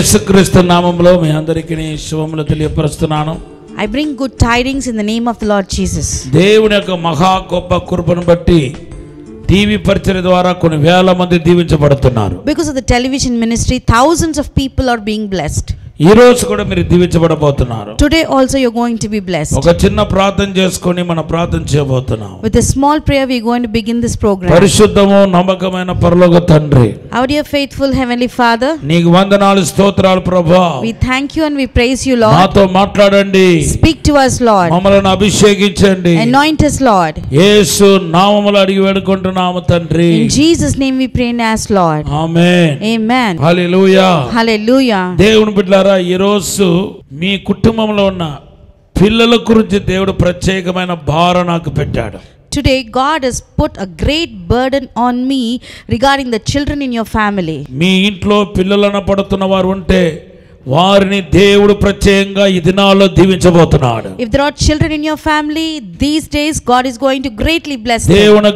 యేసుక్రీస్తు నామములో మీ అందరికీ శుభములు తెలియపరుస్తున్నాను. I bring good tidings in the name of the Lord Jesus. దేవుని యొక్క మహా గొప్ప కృపను బట్టి టీవీ పరిచర్య ద్వారా కొన్ని వేల మంది దీవించబడుతున్నారు. Because of the television ministry, thousands of people are being blessed. ఈ రోజు కూడా మీరు దీవించబడబోతున్నారు. Today also you're going to be blessed. ఒక చిన్న ప్రార్థన చేసుకొని మనం ప్రార్థన చేయబోతున్నాం. With a small prayer we're going to begin this program. పరిశుద్ధము నమ్మకమైన పరలోక తండ్రి, Our dear faithful heavenly Father, నీకు వందనాలు స్తోత్రాలు ప్రభువా. we thank you and we praise you, Lord. నాతో మాట్లాడండి. Speak to us, Lord. మమ్మల్ని అభిషేకించండి. Anoint us, Lord. యేసు నామములో అడిగి వేడుకుంటున్నాము తండ్రి. In Jesus name we pray and ask, Lord. Amen. Amen. Hallelujah. Hallelujah. దేవుని బిడ్డలారా, ఈరోజు మీ కుటుంబంలో ఉన్న పిల్లల గురించి దేవుడు ప్రత్యేకమైన భారం నాకు పెట్టాడు. Today God has put a great burden on me regarding the children in your family. మీ ఇంట్లో పిల్లలను పడుతున్న వారు ఉంటే వారిని దేవుడు ప్రత్యేకంగా ఈ దినాల్లో దీవించబోతున్నాడు. If there are children in your family, these days God is going to greatly bless them. దేవుని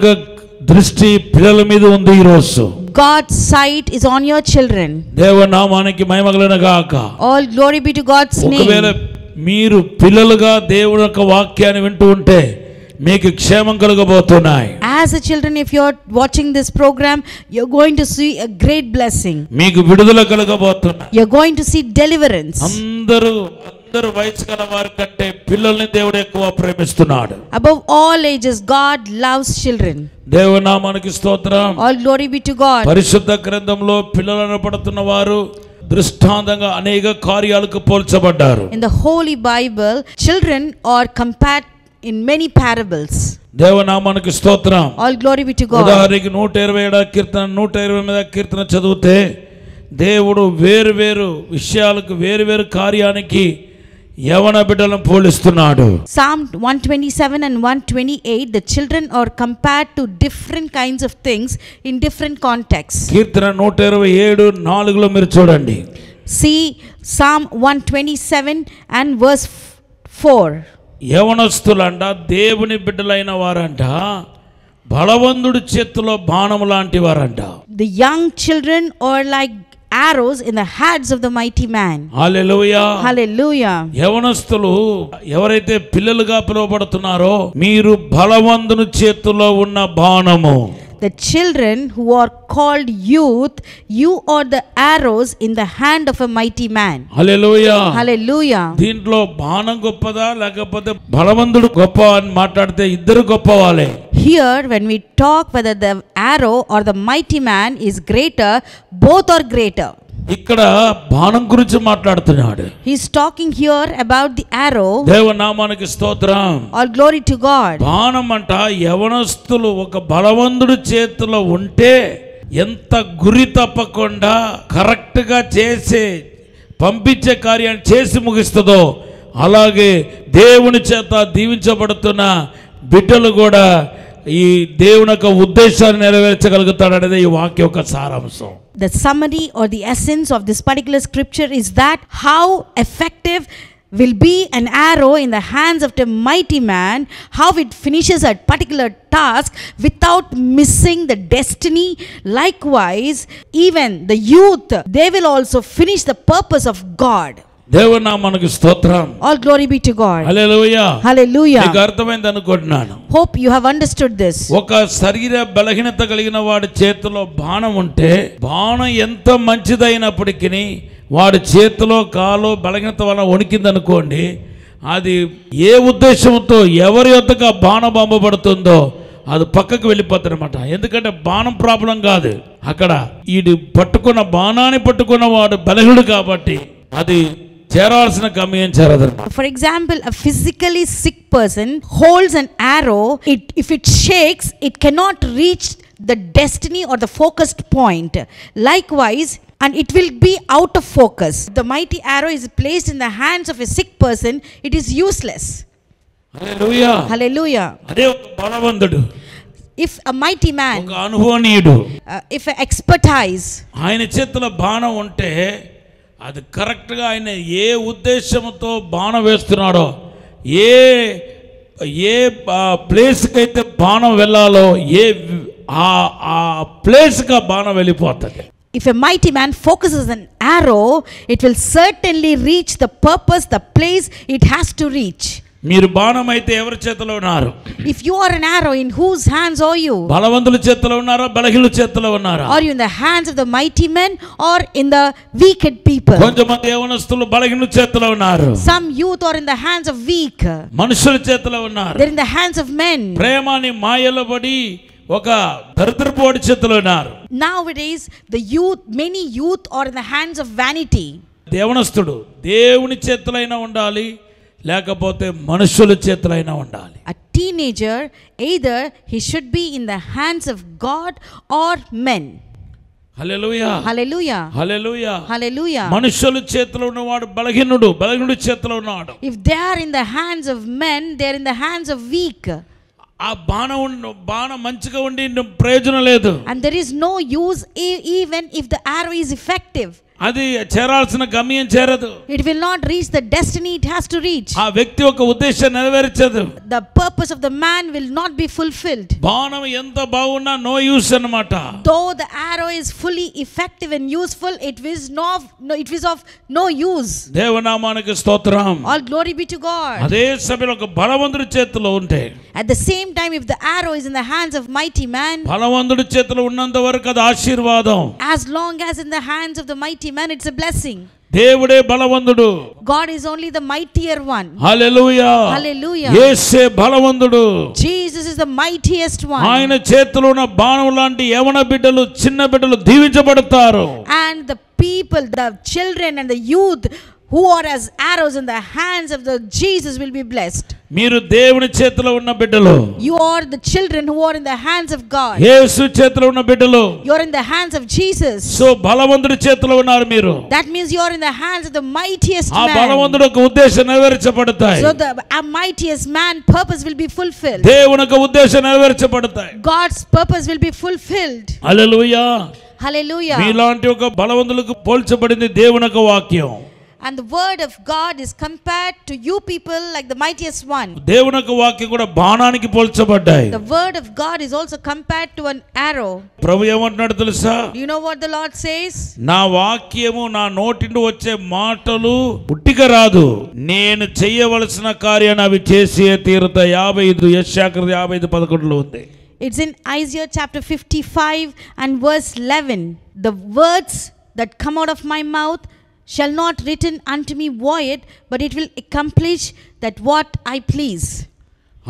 దృష్టి పిల్లల మీద ఉంది. ఈ రోజు God's sight is on your children. దేవుని నామానికి మహిమ కలుగును గాక. All glory be to God's ఒకవేళ name. మీరు పిల్లలుగా దేవుని యొక్క వాక్యాన్ని వింటూ ఉంటే మీకు క్షేమం కలుగబోతున్నాయి. As a children, if you're watching this program, you're going to see a great blessing. మీకు విడుదల కలుగబోతున్నాయి. You're going to see deliverance. అందరూ వయసు గల వారి కంటే పిల్లల్ని దేవుడు ఎక్కువ ప్రేమిస్తున్నాడు. Above all ages, God loves children. దేవుని నామానికి స్తోత్రం. All glory be to God. పరిశుద్ధ గ్రంథంలో పిల్లలను పడుతున్న వారు దృష్టాంతంగా అనేక కార్యాలకు పోల్చబడ్డారు. In the Holy Bible, children are compared in many parables. దేవుని నామానికి స్తోత్రం. All glory be to God. ఉదాహరణకి 127వ కీర్తన 128వ కీర్తన చదివితే దేవుడు వేరు విషయాలకు వేరు కార్యానికి యవన బిడ్డలను పోలిస్తున్నాడు. Psalm 127 and 128, the children are compared to different kinds of things in different contexts. కీర్తన 127:4 మీరు చూడండి. See Psalm 127 and verse 4. యవనస్తులంట దేవుని బిడ్డలైన వారంట బలవంతుడి చేతిలో బాణము లాంటి వారంట. The young children are like arrows in the hands of the mighty man. Hallelujah. Hallelujah. యవనస్తులు ఎవరైతే పిల్లలుగా పిలువబడుతున్నారో మీరు బలవంతుని చేతిలో ఉన్న బాణము. The children who are called youth, you are the arrows in the hand of a mighty man. Hallelujah. Hallelujah. దీంట్లో బాణం గొప్పదా లేకపోతే బలవంతుడు గొప్ప అని మాట్లాడితే ఇద్దరు గొప్పవాళ్ళే. Here when we talk whether the arrow or the mighty man is greater, both are greater. ఇక్కడ బాణం గురించి మాట్లాడుతున్నాడు. He is talking here about the arrow. దేవుని నామానికి స్తోత్రం. All glory to God. బాణం అంట యవనస్తులు ఒక బలవంతుడి చేతిలో ఉంటే ఎంత గురి తప్పకుండా కరెక్ట్ గా పంపించే కార్యాన్ని చేసి ముగిస్తుందో అలాగే దేవుని చేత దీవించబడుతున్న బిడ్డలు కూడా ఈ దేవుని యొక్క ఉద్దేశాన్ని నెరవేర్చగలుగుతాడు అనేది ఈ వాక్య యొక్క సారాంశం. The summary or the essence of this particular scripture is that how effective will be an arrow in the hands of the mighty man, how it finishes a particular task without missing the destiny. Likewise, even the youth, they will also finish the purpose of God. దేవుని నామానికి స్తోత్రం. All glory be to God. Hallelujah. Hallelujah. మీకు అర్థమైంది అనుకుంటున్నాను. Hope you have understood this. ఒక శరీర బలహీనత కలిగిన వాడి చేతిలో బాణం ఉంటే బాణం ఎంత మంచిదైనప్పటికీ వాడి చేతిలో కాలో బలహీనత వల్ల వణికిందనుకోండి, అది ఏ ఉద్దేశంతో ఎవరి యొద్దకు బాణం పంపబడుతుందో అది పక్కకు వెళ్ళిపోతారన్నమాట. ఎందుకంటే బాణం ప్రాబ్లం కాదు, అక్కడ ఈడు పట్టుకున్న బాణాన్ని పట్టుకున్న వాడు బలహీనుడు కాబట్టి అది చేరాల్సిన గమ్యం చేరదన్నమాట. For example, a physically sick person holds an arrow. If it shakes, it cannot reach the destiny or the focused point. Likewise, and it will be out of focus. The mighty arrow is placed in the hands of a sick person, it is useless. Hallelujah. Hallelujah. అదే ఒక బలవంతుడు, If a mighty man, ఒక అనుభవనీయుడు, if an expertise, ఆయన చేతిలో బాణం ఉంటే అది కరెక్ట్గా ఆయన ఏ ఉద్దేశంతో బాణం వేస్తున్నాడో ఏ ప్లేస్కి అయితే బాణం వెళ్ళాలో ఆ ప్లేస్గా బాణం వెళ్ళిపోతుంది. if a mighty man focuses an arrow, it will certainly reach the purpose, the place it has to reach. మీరు బాణం అయితే ఎవరి చేతిలో ఉన్నారు? If you are an arrow, in whose hands are you? బలవంతుల చేతిలో ఉన్నారా, బలహీనుల చేతిలో ఉన్నారా? Are you in the hands of the mighty men or in the weaked people? కొంతమంది యవనస్తులు బలహీనుల చేతిలో ఉన్నారు. Some youth are in the hands of weak. మనుషుల చేతిలో ఉన్నారు. They're in the hands of men. ప్రేమని మాయలో పడి ఒక దరిద్రపోడి చేతిలో ఉన్నారు. Nowadays the youth, many youth are in the hands of vanity. యవనస్తుడు దేవుని చేతిలోనే ఉండాలి, లేకపోతే మనుషుల చేతిలోనే ఉండాలి. A teenager, either he should be in the hands of God or men. Hallelujah, Hallelujah, hallelujah, hallelujah. మనుషుల చేతిలో ఉన్నవాడు బలహీనుడు, బలహీనుడి చేతిలో ఉన్నాడు. If they are in the hands of men, they are in the hands of weak. ఆ బాణం మంచిగా ఉండి ప్రయోజనం లేదు. And there is no use even if the arrow is effective. అది చేరాల్సిన గమ్యం చేరదు. It will not reach the destiny it has to reach. ఆ వ్యక్తి యొక్క ఉద్దేశం నెరవేర్చదు. The purpose of the man will not be fulfilled. బాణం ఎంత బాగున్నా నో యూస్ అన్నమాట. Though the arrow is fully effective and useful, it is of no use. దేవనామానికి స్తోత్రం. All glory be to God. అదే సమయంలో ఒక బలవంతుడి చేతిలో ఉంటే, At the same time, if the arrow is in the hands of mighty man, బలవంతుడి చేతిలో ఉన్నంత వరకు అది ఆశీర్వాదం. as long as in the hands of the mighty man, it's a blessing. దేవుడే బలవంతుడు. God is only the mightier one. Hallelujah, Hallelujah. యేసే బలవంతుడు. Jesus is the mightiest one. ఆయన చేతిలో ఉన్న బాణం లాంటి యవన బిడ్డలు, చిన్న బిడ్డలు దీవించబడతారు. And the people, the children and the youth who are as arrows in the hands of the Jesus will be blessed. మీరు దేవుని చేతిలో ఉన్న బిడ్డలు. You are the children who are in the hands of God. యేసు చేతిలో ఉన్న బిడ్డలు. You are in the hands of Jesus. So బలవంతుడి చేతిలో ఉన్నారు మీరు. That means you are in the hands of the mightiest ఆ man. బలవంతుడి యొక్క ఉద్దేశం నెరవేర్చబడతాయి. So the mightiest man purpose will be fulfilled. దేవుని యొక్క ఉద్దేశం నెరవేర్చబడతాయి. God's purpose will be fulfilled. Hallelujah. Hallelujah. మీలాంటి ఒక బలవంతులకు పోల్చబడింది దేవుని యొక్క వాక్యం. And the word of God is compared to you people like the mightiest one. దేవుని యొక్క వాక్యం కూడా బాణానికి పోల్చబడ్డాయి. The word of God is also compared to an arrow. ప్రభు ఏమంటున్నాడు తెలుసా? Do you know what the Lord says? నా వాక్యము నా నోటి నుండి వచ్చే మాటలు ఉట్టిగా రాదు, నేను చేయవలసిన కార్యాన్ని అవి చేసే తీరుతాయి. 55 యెషయాగ్రంథం 55:11 ఉంది. It's in Isaiah chapter 55 and verse 11. The words that come out of my mouth shall not return unto me void, but it will accomplish that what I please.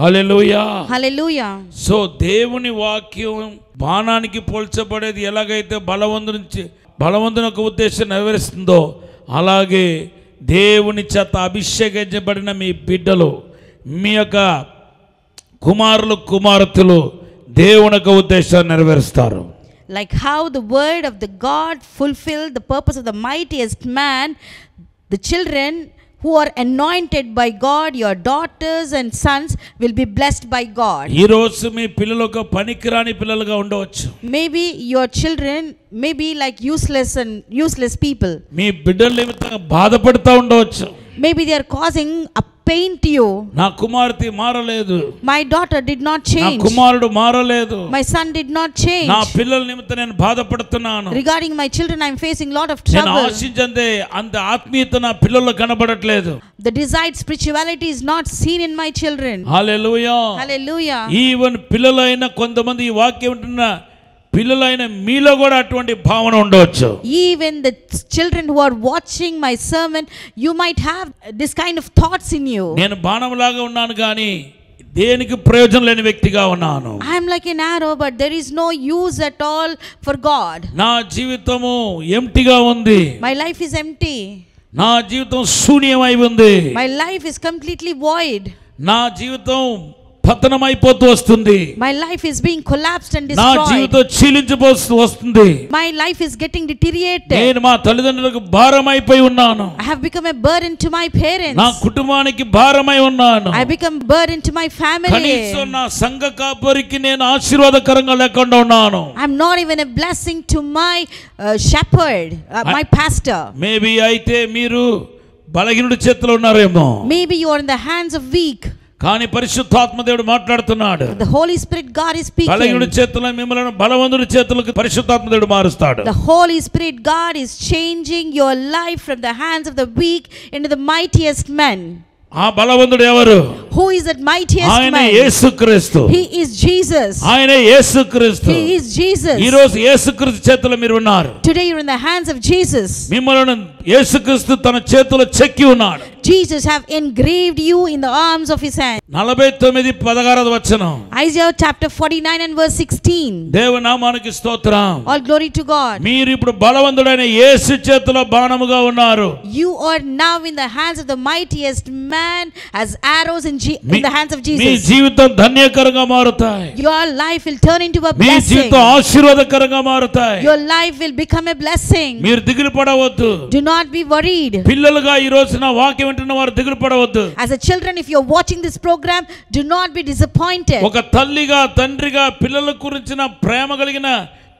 Hallelujah, Hallelujah. So దేవుని వాక్యం బాణానికి పోల్చబడేది ఎలాగైతే బలవంతుని యొక్క ఉద్దేశం నెరవేరుస్తుందో, అలాగే దేవుని చేత అభిషేకించబడిన మీ బిడ్డలు, మీ యొక్క కుమారులు కుమార్తెలు దేవుని యొక్క ఉద్దేశాన్ని నెరవేరుస్తారు. Like how the word of the God fulfilled the purpose of the mightiest man, the children who are anointed by God, your daughters and sons, will be blessed by God. ఈ రోజు మీ పిల్లలు ఒక పనికిరాని పిల్లలుగా ఉండవచ్చు. Maybe your children may be like useless people. మీ బిడ్డల నిమిత్తంగా బాధపడుతూ ఉండవచ్చు. Maybe they are causing a pain to you. నా కుమార్తె మారలేదు, My daughter did not నా change. కుమారుడు మారలేదు, My son did not change. నా పిల్లల నిమిత్తం నేను బాధపడుతున్నాను. Regarding my children, I am facing lot of నేను trouble. ఆశించందే అంత ఆత్మీయత నా పిల్లల్లో కనబడట్లేదు. The desired spirituality is not seen in my children. Hallelujah. Hallelujah. Even పిల్లలైన కొంతమంది ఈ వాక్యం వింటున్న పిల్లలైన మీలో కూడా అటువంటి భావన ఉండవచ్చు. Even the children who are watching my sermon, you might have this kind of thoughts in you. నేను బాణంలాగా ఉన్నాను కానీ దేనికి ప్రయోజనం లేని వ్యక్తిగా ఉన్నాను. I am like an arrow, but there is no use at all for God. నా జీవితము ఎంప్టీగా ఉంది. My life is empty. నా జీవితం శూన్యమై ఉంది. My life is completely void. నా జీవితం పతనమైపోతూ వస్తుంది. My life is being collapsed and నా destroyed. జీవితం చీలించిపోతూ వస్తుంది. My life is getting deteriorated. నేను మా తల్లిదండ్రులకు భారమైపోయి ఉన్నాను. I have become a burden to my parents. నా కుటుంబానికి భారమై ఉన్నాను. I become burden to my family. కనీసం నా సంఘ కాపరికి నేను ఆశీర్వాదకరంగా లేకుండా ఉన్నాను. I'm not even a blessing to my shepherd, my pastor. Maybe అయితే మీరు బలహీనుడి చేతిలో ఉన్నారేమో. Maybe you are in the hands of weak. కానీ పరిశుద్ధాత్మ దేవుడు మాట్లాడుతున్నాడు. The Holy Spirit God is speaking. బలహీనుడి చేతుల్లో మిమ్మల్ని బలవంతుడి చేతులకు పరిశుద్ధాత్మ దేవుడు మారుస్తాడు. The Holy Spirit God is changing your life from the hands of the weak into the mightiest men. ఆ బలవంతుడు ఎవరు? Who is that mightiest man? ఆయన యేసుక్రీస్తు. He is Jesus. ఆయన యేసుక్రీస్తు. He is Jesus. ఈ రోజు యేసుక్రీస్తు చేతుల్లో మీరు ఉన్నారు. Today you're in the hands of Jesus. మిమ్మల్ని యేసుక్రీస్తు తన చేతుల్లో చెక్కి ఉన్నాడు. Jesus have engraved you in the arms of his hand. 49:16 వచనం. Isaiah chapter 49 and verse 16. దేవుని నామానికి స్తోత్రం. All glory to God. మీరు ఇప్పుడు బలవంతుడైన యేసు చేతిలో బాణముగా ఉన్నారు. You are now in the hands of the mightiest man as arrows in the hands of Jesus. మీ జీవితం ధన్యకరంగా మారుతాయి. Your life will turn into a me blessing. జీవితం ఆశీర్వాదకరంగా మారుతాయి. Your life will become a blessing. మీరు దిగులు పడవద్దు. Do not be worried. పిల్లలుగా ఈ రోజు నా వాక్యం వింటున్న వారు దిగులు పడవద్దు. As a children, if you're watching this program, do not be disappointed. ఒక తల్లిగా తండ్రిగా పిల్లల గురించిన ప్రేమ కలిగిన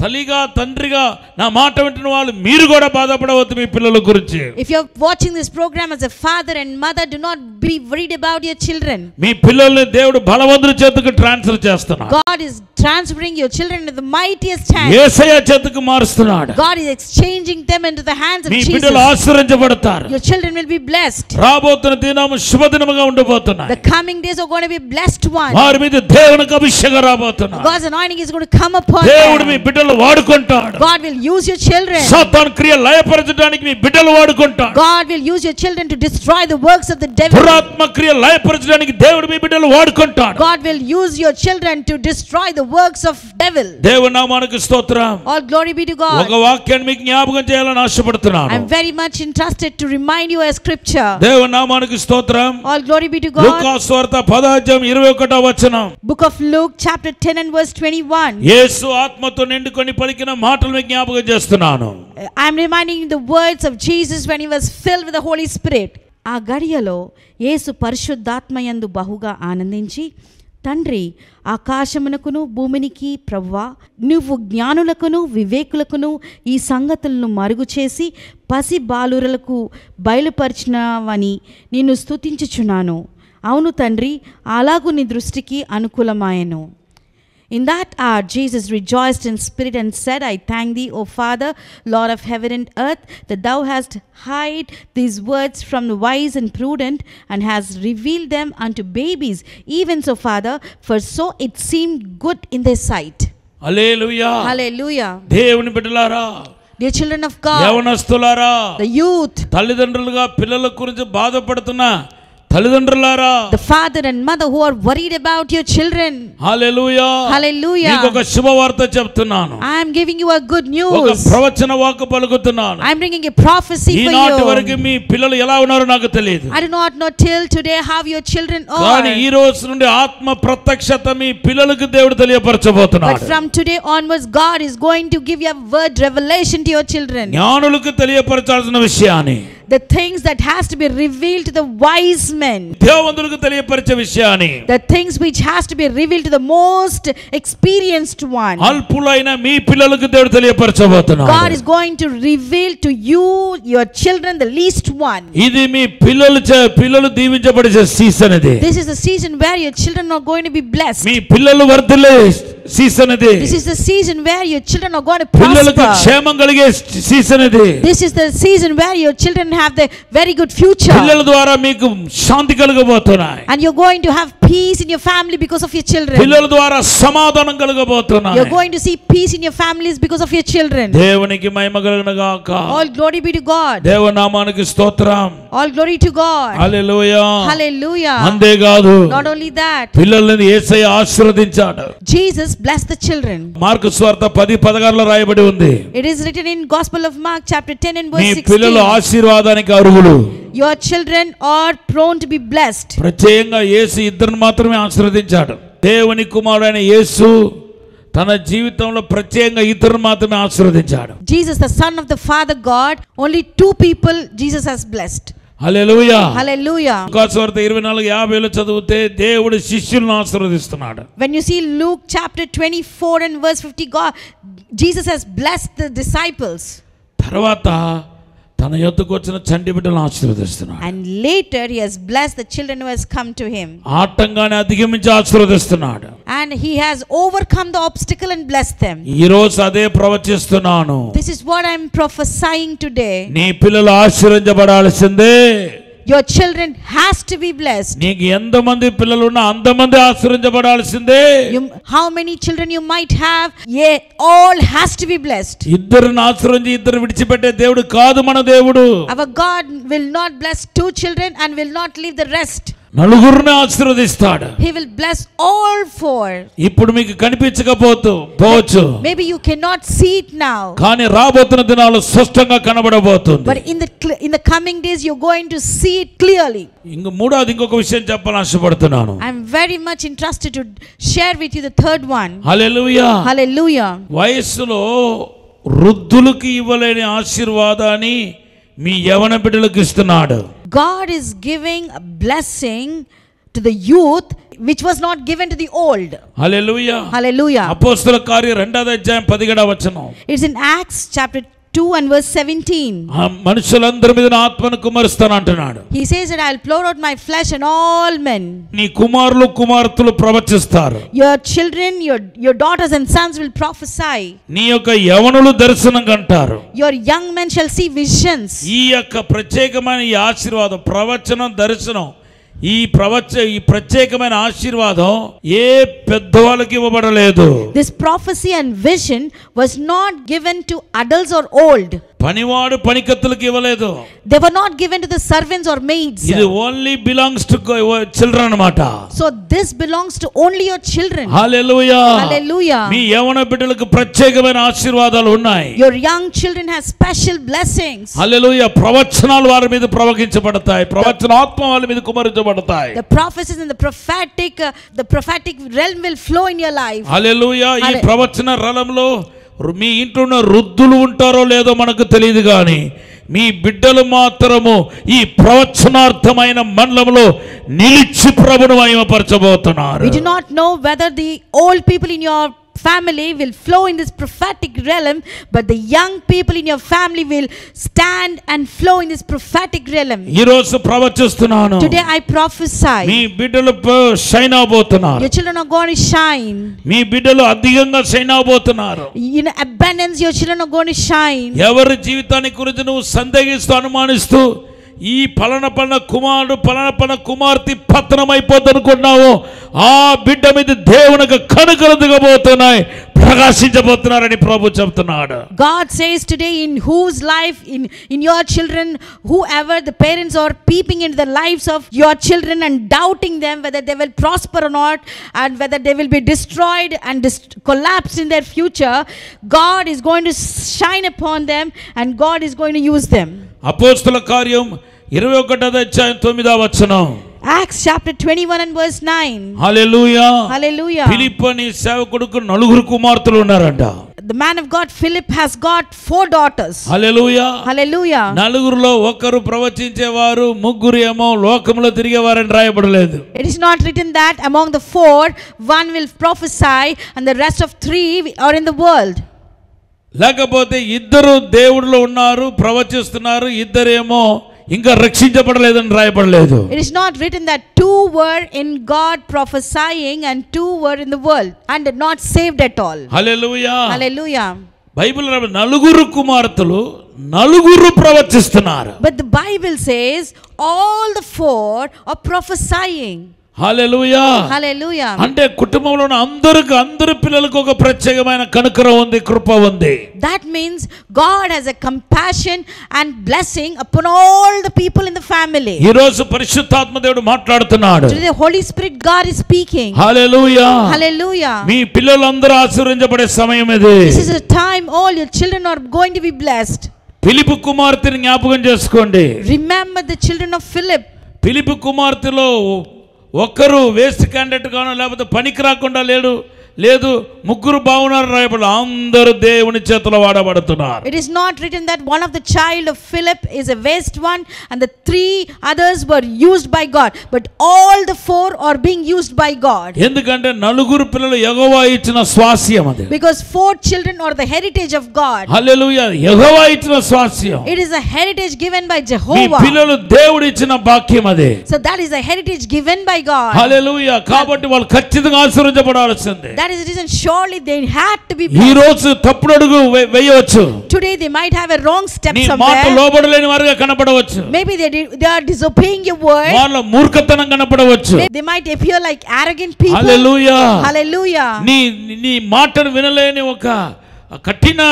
తల్లిగా తండ్రిగా నా మాట వింటున్న వాళ్ళు మీరు కూడా బాధపడవద్దు మీ పిల్లల గురించి. If you're watching this program as a father and mother, do not be worried about your children. మీ పిల్లల్ని దేవుడు బలవంతుడి చేతికి ట్రాన్స్ఫర్ చేస్తున్నాడు. God is transferring your children into the mightiest hand. యేసయ్య చేతికి మారుస్తున్నాడు. God is exchanging them into the hands of me Jesus. బిడ్డలు ఆశీర్వదించబడతారు. Your children will be blessed. రాబోతున్న దినము శుభదినముగా ఉండబోతున్నాయి. The coming days are going to be blessed ones. వారి మీద దేవునికి అభిషేకం రాబోతున్నాడు. God's anointing is going to come upon దేవుడు మీ them. బిడ్డలు వాడుకుంటాడు. God will use your children. సాతాను క్రియ లయపరచడానికి మీ బిడ్డలు వాడుకుంటాడు. God will use your children to destroy the works of the devil. దురాత్మ క్రియ లయపరచడానికి దేవుడు మీ బిడ్డలు వాడుకుంటాడు. God will use your children to destroy the works of devil. దేవుని నామానికి స్తోత్రం. All glory be to God. ఒక వాక్యాన్ని మీకు జ్ఞాపకం చేయాలని ఆశపడుతున్నాను. I'm very much interested to remind you a scripture. దేవుని నామానికి స్తోత్రం. All glory be to God. లూకా సువార్త 10:21 వచనం. Book of Luke chapter 10 and verse 21. యేసు ఆత్మతో నిండుకొని పలికిన మాటలు మీకు జ్ఞాపకం చేస్తున్నాను. I'm reminding you the words of Jesus when he was filled with the Holy Spirit. ఆ గడియలో యేసు పరిశుద్ధాత్మయందు బహుగా ఆనందించి, తండ్రి, ఆకాశమునకును భూమినికి ప్రభువా, నువ్వు జ్ఞానులకును వివేకులకును ఈ సంగతులను మరుగు చేసి పసి బాలురలకు బయలుపరిచినవని నిన్ను స్తుతించుచున్నాను. అవును తండ్రి, అలాగు నీ దృష్టికి అనుకూలమాయెను. In that hour Jesus rejoiced in spirit and said, I thank thee, O Father, Lord of heaven and earth, that thou hast hid these words from the wise and prudent, and hast revealed them unto babies. Even so, Father, for so it seemed good in their sight. Hallelujah. Hallelujah. దేవుని బిడ్డలారా, Dear children of God, యవనస్తులారా, the youth, తల్లిదండ్రులుగా పిల్లల గురించి బాధపడుతున్న తల్లిదండ్రులారా, the father and mother who are worried about your children. Hallelujah. Hallelujah. మీకు ఒక శుభవార్త చెప్తున్నాను. I am giving you a good ఒక news. ప్రవచన వాక్కు పలుకుతున్నాను. I am bringing a prophecy for ఈనాటి you. వరకు మీ పిల్లలు ఎలా ఉన్నారో నాకు తెలియదు. I do not know till today how your children కానీ are. ఈ రోజు నుండి ఆత్మ ప్రత్యక్షత మీ పిల్లలకు దేవుడు But తెలియపరచబోతున్నాడు. from today onwards, God is going to give you a word revelation to your children. జ్ఞానులకు తెలియపరచాల్సిన విషయాన్ని, The things that has to be revealed to the wise men. దేవవంతులకు తెలియపరిచే విషయాన్ని, The things which has to be revealed to the most experienced one. అల్పులైన మీ పిల్లలకు దేవుడు తెలియపరచబోతున్నాడు. God is going to reveal to you, your children, the least one. ఇది మీ పిల్లలు దీవించబడే season ఇది. This is the season where your children are going to be blessed. మీ పిల్లలు వర్ధిల్లే season ఇది. This is the season where your children are going to పిల్లలకు prosper. క్షేమం కలిగే season ఇది. This is the season where your children have the very good future. పిల్లల ద్వారా మీకు శాంతి కలగబోతున్నాయి. And you're going to have peace in your family because of your children. పిల్లల ద్వారా సమాధానం కలగబోతున్నాయి. You're going to see peace in your families because of your children. దేవునికి మహిమ కలుగును గాక. All glory be to God. దేవుని నామానికి స్తోత్రం. All glory to God. Hallelujah. Hallelujah. అంతేకాదు, Not only that, పిల్లల్ని యేసయ్య ఆశీర్వదించాడు. Jesus blessed the children. Mark సువార్త 10:16 రాయబడి ఉంది. It is written in Gospel of Mark chapter 10 and me verse పిల్లలు 16. ఆశీర్వాదానికి అర్హులు. Your children are prone to be blessed. ప్రత్యేకంగా యేసు ఇద్దరిని మాత్రమే ఆశీర్వదించాడు. దేవుని కుమారుడైన యేసు తన జీవితంలో ప్రత్యేకంగా ఇద్దరిని మాత్రమే ఆశీర్వదించాడు. Jesus, the Son of the Father God, only two people Jesus has blessed. Hallelujah. Hallelujah. లూకాసు వార్త 24:50 చదివితే దేవుడు శిష్యులను ఆశీర్వదిస్తున్నాడు. When you see Luke chapter 24 and verse 50, God, Jesus has blessed the disciples. తర్వాత తన యొద్దకు వచ్చిన చంటి బిడ్డలను ఆశీర్వదిస్తున్నాడు. And later he has blessed the children who has come to him. ఆటంకాన్ని అధిగమించి ఆశీర్వదిస్తున్నాడు. And he has overcome the obstacle and blessed them. ఈ రోజు అదే ప్రవచిస్తున్నాను. This is what I am prophesying today. నీ పిల్లలు ఆశీర్వదించబడాల్సిందే. Your children has to be blessed. నీకు ఎంతమంది పిల్లలు ఉన్నా అంతమంది ఆశీర్వదించబడాల్సిందే. How many children you might have, all has to be blessed. ఇద్దరిని ఆశీర్వదించి ఇద్దరు విడిచిపెట్టే దేవుడు కాదు మన దేవుడు. Our God will not bless 2 children and will not leave the rest. నలుగురిని ఆశీర్వదిస్తాడు. He will bless all 4. ఇప్పుడు మీకు కనిపించకపోవచ్చు. Maybe you cannot see it now. కానీ రాబోతున్న దినాల్లో స్పష్టంగా కనబడబోతుంది. But in the coming days you're going to see it clearly. ఇంకొక విషయం చెప్పాలని ఆశపడుతున్నాను. I'm very much interested to share with you the third one. Hallelujah. Hallelujah. వయస్సులో వృద్ధులకు ఇవ్వలేని ఆశీర్వాదాన్ని మీ యవన బిడ్డలకు ఇస్తున్నాడు. God is giving a blessing to the youth which was not given to the old. Hallelujah. Hallelujah. అపోస్తలుల కార్యం 2వ అధ్యాయం 17వ వచనం. It's in Acts chapter 2 and verse 17. మనుషులందరి మీద నా ఆత్మను కుమ్మరిస్తాను అంటున్నాడు. He says that I'll pour out my flesh on all men. నీ కుమారులు కుమార్తెలు ప్రవచిస్తారు. Your children, your daughters and sons will prophesy. నీ యొక్క యవనులు దర్శనం కంటారు. Your young men shall see visions. ఈ యొక్క ప్రత్యేకమైన ఈ ఆశీర్వాదం ప్రవచనం దర్శనం ఈ ప్రత్యేకమైన ఆశీర్వాదం ఏ పెద్దవాళ్ళకి ఇవ్వబడలేదు. This prophecy and vision was not given to adults or old. పనివాడు పనికత్తులకు ఇవ్వలేదు. They were not given to the servants or maids. ఇది ఓన్లీ బిలాంగ్స్ టు చిల్డ్రన్ అన్నమాట. So this belongs to only your children. Hallelujah. Hallelujah. మీ యవన బిడ్డలకు ప్రత్యేకమైన ఆశీర్వాదాలు ఉన్నాయి. Your young children have special blessings. హల్లెలూయా. ప్రవచనాలు వారి మీద ప్రవగించబడతాయి. ప్రవచన ఆత్మ వారి మీద కుమ్మరించబడతాయి. The prophecies and the prophetic realm will flow in your life. హల్లెలూయా. ఈ ప్రవచన రణంలో మీ ఇంట్లో ఉన్న వృద్ధులు ఉంటారో లేదో మనకు తెలియదు కానీ మీ బిడ్డలు మాత్రము ఈ ప్రవచనార్థమైన మండలంలో నిలిచి ప్రభువును మహిమపరచబోతున్నారు. We do not know whether the old people in your family will flow in this prophetic realm, but the young people in your family will stand and flow in this prophetic realm. ఈ రోజు ప్రవచిస్తున్నాను. Today I prophesy. మీ బిడ్డలు shine అవబోతున్నారు. Your children are going to shine. మీ బిడ్డలు అధికంగా shine అవబోతున్నారు. In abundance your children are going to shine. ఎవరి జీవితాన్ని గురించి నువ్వు సందేహిస్తూ అనుమానిస్తూ ఈ పలన కుమారుడు కుమార్తె పతనమైపోద్ది అనుకున్నావు, ఆ బిడ్డ మీద దేవునికి కనుకలు దిగబోతున్నాయి, ప్రకాశించబోతున్నారని ప్రభు చెప్తున్నాడు. God says today, in whose life, in your children, whoever the parents are peeping into the lives of your children and doubting them whether they will prosper or not and whether they will be destroyed and collapse in their future, God is going to shine upon them and God is going to use them. అపోస్తలుల కార్యం 21వ అధ్యాయం 9వ వచనం. Acts chapter 21 and verse 9. Hallelujah. Hallelujah. ఫిలిప్పు అనే సేవకుడికి 4 కుమార్తెలు ఉన్నారంట. The man of God Philip has got 4 daughters. Hallelujah. Hallelujah. 4లో ఒకరు ప్రవచించేవారు, 3 ఏమో లోకంలో తిరిగేవారని రాయబడలేదు. It is not written that among the 4 one will prophesy and the rest of 3 are in the world. లేకపోతే ఇద్దరు దేవుడిలో ఉన్నారు, ప్రవచిస్తున్నారు, ఇద్దరేమో ఇంకా రక్షించబడలేదని రాయబడలేదు. It is not written that 2 were in God prophesying and 2 were in the world and not saved at all. Hallelujah. Hallelujah. Bible 4 కుమార్తెలు 4 ప్రవచిస్తున్నారు. But the Bible says all the 4 are prophesying. Hallelujah. Hallelujah. అంటే కుటుంబంలో అందరి పిల్లలకు ఒక ప్రత్యేకమైన కనికరం ఉంది, కృప ఉంది. That means God has a compassion and blessing upon all the people in the family. ఈ రోజు పరిశుద్ధాత్మ దేవుడు మాట్లాడుతున్నాడు. Today the Holy Spirit God is speaking. Hallelujah. Hallelujah. మీ పిల్లలందరూ ఆశీర్వదించబడే సమయం ఇది. This is a time all your children are going to be blessed. ఫిలిప్పు కుమార్తెని జ్ఞాపకం చేసుకోండి. Remember the children of Philip. ఫిలిప్పు కుమార్తెలో ఒక్కరు వేస్ట్ క్యాండిడేట్ గానో లేకపోతే పనికి రాకుండా లేడు, లేదు ముగ్గురు బాగున్నారు రాయబడి అందరూ దేవుని చేతిలో వాడబడుతున్నారు. It is not written that one of the child of Philip is a waste one and the 3 others were used by God, but all the 4 are being used by God. ఎందుకంటే నలుగురు పిల్లలు యెహోవా ఇచ్చిన స్వాస్యం అది. Because 4 children are the heritage of God. హల్లెలూయా. యెహోవా ఇచ్చిన స్వాస్యం. It is a heritage given by me Jehovah. పిల్లలు దేవుడు ఇచ్చిన భాగ్యం అది. So that is a heritage given by God. హల్లెలూయా. కాబట్టి వాళ్ళు ఖచ్చితంగా ఆశీర్వదించబడాల్సిందే. That is the reason surely they had to be ఈ blessed. రోజు తప్పుడు అడుగు వేయవచ్చు. Today they might have a wrong step నీ మాట somewhere. లోబడలేని వారుగా కనపడవచ్చు. Maybe they are disobeying your word. వాళ్ళ మూర్ఖతనం కనపడవచ్చు. They might appear like arrogant people. Hallelujah. Hallelujah. నీ మాటను వినలేని ఒక కఠిన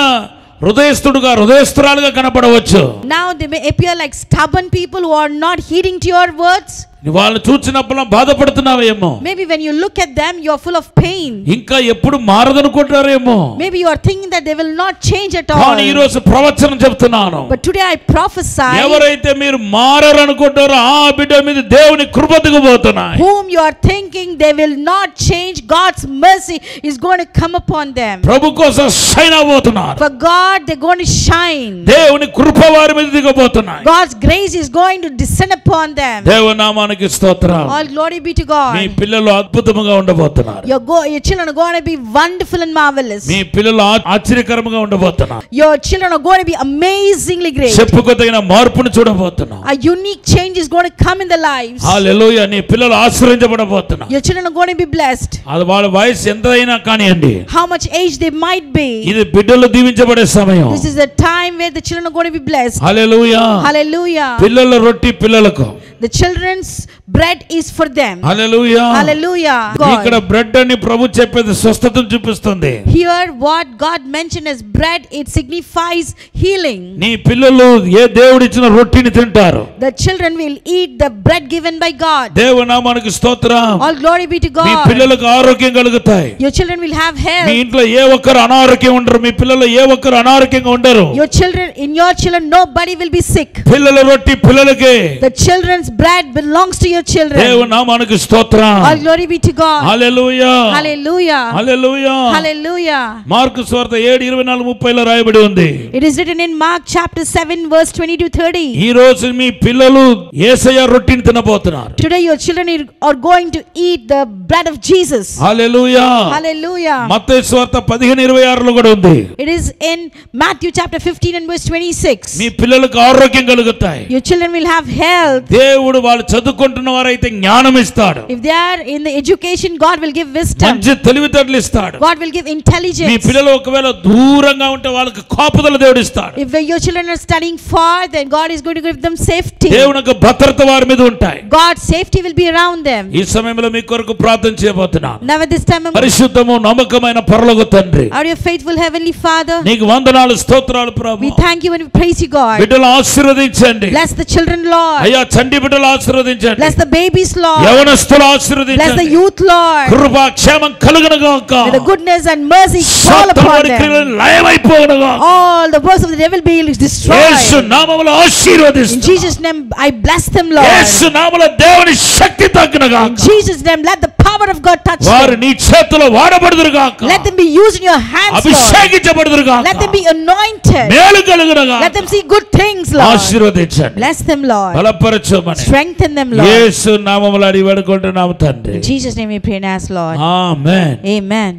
హృదయస్తురాలుగా కనపడవచ్చు. Now they may appear like stubborn people who are not heeding to your words. వాళ్ళు చూసినప్పుడు బాధపడుతున్నావేమో. Maybe when you look at them you are full of pain. ఇంకా ఎప్పుడు మారదనుకుంటారేమో. Maybe you are thinking that they will not change at all. కానీ ఈ రోజు ప్రవచనం చెప్తున్నాను. But today I prophesy. ఎవరైతే మీరు మారరనుకుంటారో ఆ బిడ్డ మీద దేవుని కృప దిగబోతున్నాయి. Whom you are thinking they will not change, God's mercy is going to come upon them. ప్రభు కోసం shine అవబోతున్నారు. For God they're going to shine. దేవుని కృప వారి మీద దిగబోతున్నాయి. God's grace is going to descend upon them. దేవుని నామానికి స్తోత్రం. All glory be to God. మీ పిల్లలు అద్భుతంగా ఉండబోతున్నారు. Your children are going to be wonderful and marvelous. మీ పిల్లలు ఆశ్చర్యకరంగా ఉండబోతున్నారు. Your children are going to be amazingly great. చెప్పుకోదగిన మార్పును చూడబోతున్నారు. A unique change is going to come in their lives. హల్లెలూయా. నీ పిల్లలు ఆశీర్వదించబడబోతున్నారు. Your children are going to be blessed. అది వాళ్ళ వయసు ఎంతైనా కానియండి. How much age they might be. ఇది బిడ్డలు దీవించబడే సమయం. This is a time where the children are going to be blessed. Hallelujah. Hallelujah. పిల్లల రొట్టి పిల్లలకు. The children's bread is for them. Hallelujah. Hallelujah. ఇక్కడ బ్రెడ్ అని ప్రభు చెప్పేది స్వస్థతను చూపిస్తుంది. Here what God mentioned as bread, it signifies healing. నీ పిల్లలు ఏ దేవుడిచ్చిన రొట్టిని తింటారు. The children will eat the bread given by God. దేవుని నామానికి స్తోత్రం. All glory be to me God. పిల్లలకు ఆరోగ్యం కలుగుతాయి. Your children will have health. మీ ఇంట్లో ఏ ఒక్కరు అనారోగ్యం ఉండరు. మీ పిల్లలు ఏ ఒక్కరు అనారోగ్యంగా ఉండరు. Your children, in your children nobody will be sick. పిల్లల రొట్టి పిల్లలకే. The children's bread belongs to your children. దేవుని నామానికి స్తోత్రం. All glory be to God. Hallelujah. Hallelujah. Hallelujah. Hallelujah. Mark సువార్త 7:24-30 రాయబడి ఉంది. It is written in Mark chapter 7 verse 20-30. ఈ రోజు మీ పిల్లలు యేసయ్య రొట్టిని తినబోతున్నారు. Today your children are going to eat the blood of Jesus. Hallelujah. Hallelujah. మత్తయి సువార్త 15:26 కూడా ఉంది. It is in Matthew chapter 15 and verse 26. మీ పిల్లలకు ఆరోగ్యం కలుగుతాయి. Your children will have health. దేవుడు వాళ్ళు చదువుకుంటున్న వారైతే జ్ఞానం ఇస్తాడు. If they are in the education, God will give wisdom. మంచి తెలివితేటలు ఇస్తాడు. God will give intelligence. మీ పిల్లలు ఒకవేళ దూరంగా ఉంటే వాళ్ళకి కాపుదల దేవుడు ఇస్తాడు. If your children are studying far, then God is going to give them safety. దేవునికి భద్రత వారి మీద ఉంటాయి. God's safety will be around them. ఈ సమయంలో మీ కొరకు ప్రార్థన చేయబోతున్నాను. Now at this time, పరిశుద్ధము నమ్మకమైన పరలోక తండ్రి, are you faithful heavenly Father? నీకు వందనాలు స్తోత్రాలు ప్రభు. We thank you and we praise you, God. బిడ్డలు ఆశీర్వదించండి. Bless the children, Lord. అయ్యా చండి బిడ్డలు ఆశీర్వదించండి. Bless the babies, Lord. యవనస్తులు Bless the ఆశీర్వదించండి. youth, Lord. కృప క్షేమం కలుగును గాక. May the goodness and mercy fall upon సాతానుడి them. క్రియలు లయమైపోవును గాక. All the works of the devil be destroyed. యేసు నామములో ఆశీర్వదిస్తు. In Jesus' name I bless them, Lord. యేసు నామములో దేవుని శక్తి తగ్గును గాక. In Jesus' name let the power of God touch వారు them. నీ చేతిలో వాడబడుదురు గాక. Let them be used in your hands, Lord. అభిషేకించబడుదురు గాక. Let them be anointed. మేలు కలుగును గాక. Let them see good things, Lord. ఆశీర్వదించండి. Bless them, Lord. బలపరచుమని Strengthen them, Lord. యేసు నామములో అడిగి వేడుకుంటున్నాము తండ్రి. In Jesus' name we pray and ask, Lord. Amen. Amen.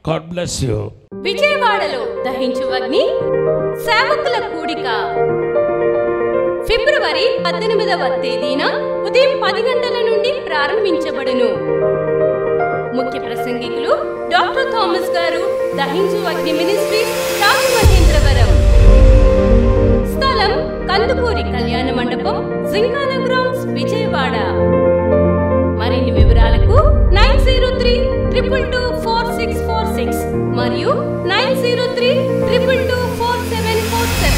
God bless you. విజయవాడలో దహించు అగ్ని సేవకుల కూడిక ఫిబ్రవరి 18వ తేదీన ఉదయం 10 గంటల నుండి ప్రారంభించబడును. ముఖ్య ప్రసంగికులు డాక్టర్ థామస్ గారు, దహించు అగ్ని మినిస్ట్రీస్, రాజమహేంద్రవరం. స్థలం కందుకూరి కళ్యాణ మండపం, జింకానా గ్రౌండ్స్, విజయవాడ. మరిన్ని వివరాలకు 9032224646 మరియు 9032224747.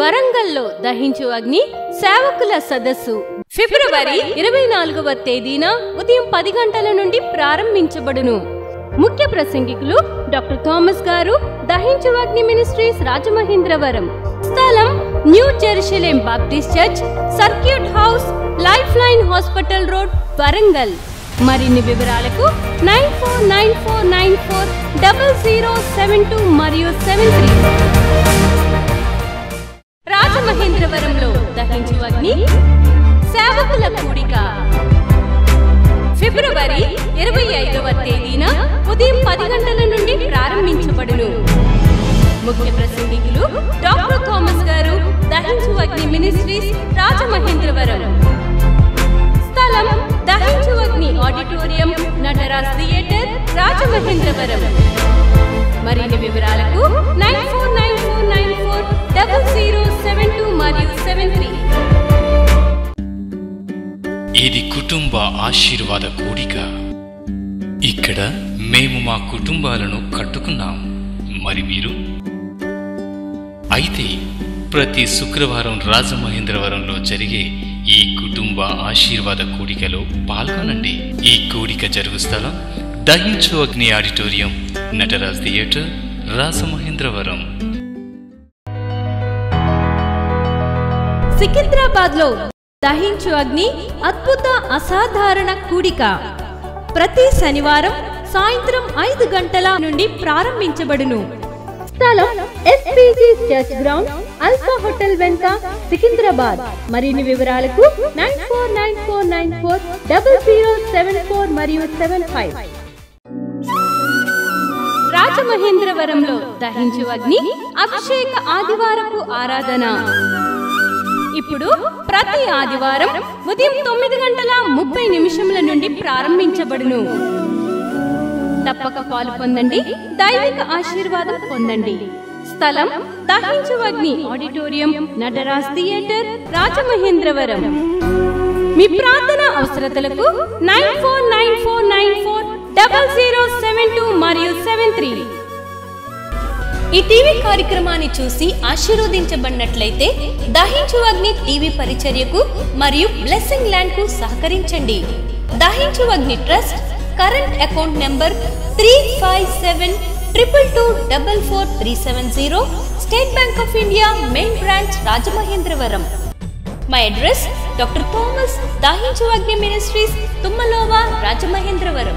వరంగల్లో దహించు అగ్ని సేవకుల సదస్సు ఫిబ్రవరి 24వ తేదీన ఉదయం 10 గంటల నుండి ప్రారంభించబడును. ముఖ్య ప్రసంగికులు డాక్టర్ థామస్ గారు, దహించు అగ్ని మినిస్ట్రీస్, రాజమహేంద్రవరం. స్థలం new Jerusalem Baptist church, circuit house, life line hospital road, Warangal. మరిన్ని వివరాలకు 9494940072 మరియు 73. రాజమహేంద్రవరంలో దహించు అగ్ని సేవకుల కూడిక ఫిబ్రవరి 25వ తేదీన ఉదయం 10 గంటల నుండి ప్రారంభించబడును. ముఖ్య ప్రసంగికులు డాక్టర్ థామస్ గారు, దహించు అగ్ని మినిస్ట్రీస్, రాజమహేంద్రవరం. స్థలం దహించు అగ్ని ఆడిటోరియం, నటరాజ్ థియేటర్, రాజమహేంద్రవరం. మరిన్ని వివరాలకు 9494940072 మరియు 73. ఇది కుటుంబ ఆశీర్వాద కూడిక. ఇక్కడ మేము మా కుటుంబాలను కట్టుకున్నాం. మరి మీరు? అయితే ప్రతి శుక్రవారం రాజమహేంద్రవరంలో జరిగే ఈ కుటుంబ ఆశీర్వాద కూడికలో పాల్గొనండి. ఈ కూడిక జరుగు స్థలం దహించు అగ్ని ఆడిటోరియం, నటరాజ్ థియేటర్, రాజమహేంద్రవరం. సికింద్రాబాద్ లో దహించు అగ్ని అద్భుత అసాధారణ కూడిక ప్రతి శనివారం సాయంత్రం 5 గంటల నుండి ప్రారంభించబడును. స్థలం SPG church ground, alpha hotel వెంట, సికింద్రాబాద్. మరిన్ని వివరాలకు 9494940074 మరియు 75. రాజమహేంద్రవరంలో దహించు అగ్ని అభిషేక ఆదివారపు ఆరాధన ఇప్పుడు ప్రతి ఆదివారం ఉదయం 9:30 నుండి ప్రారంభించబడును. తప్పక పాలు పొందండి, దైవిక ఆశీర్వాదం పొందండి. స్థలం దహించు అగ్ని ఆడిటోరియం, నటరాజ్ థియేటర్, రాజమహేంద్రవరం. మీ ప్రార్థన అవసరతలకు 9494940072 మరియు 73. ఈ టీవీ కార్యక్రమాన్ని చూసి ఆశీర్వదించబడినట్లయితే దహించు అగ్ని టీవీ పరిచర్యకు మరియు బ్లెస్సింగ్ ల్యాండ్ కు సహకరించండి. దహించు అగ్ని trust current account number 357222444370, State Bank of India, main branch, Rajamahendravaram. My address doctor Thomas, దహించు అగ్ని మినిస్ట్రీస్, తుమ్మలోవా, రాజమహేంద్రవరం.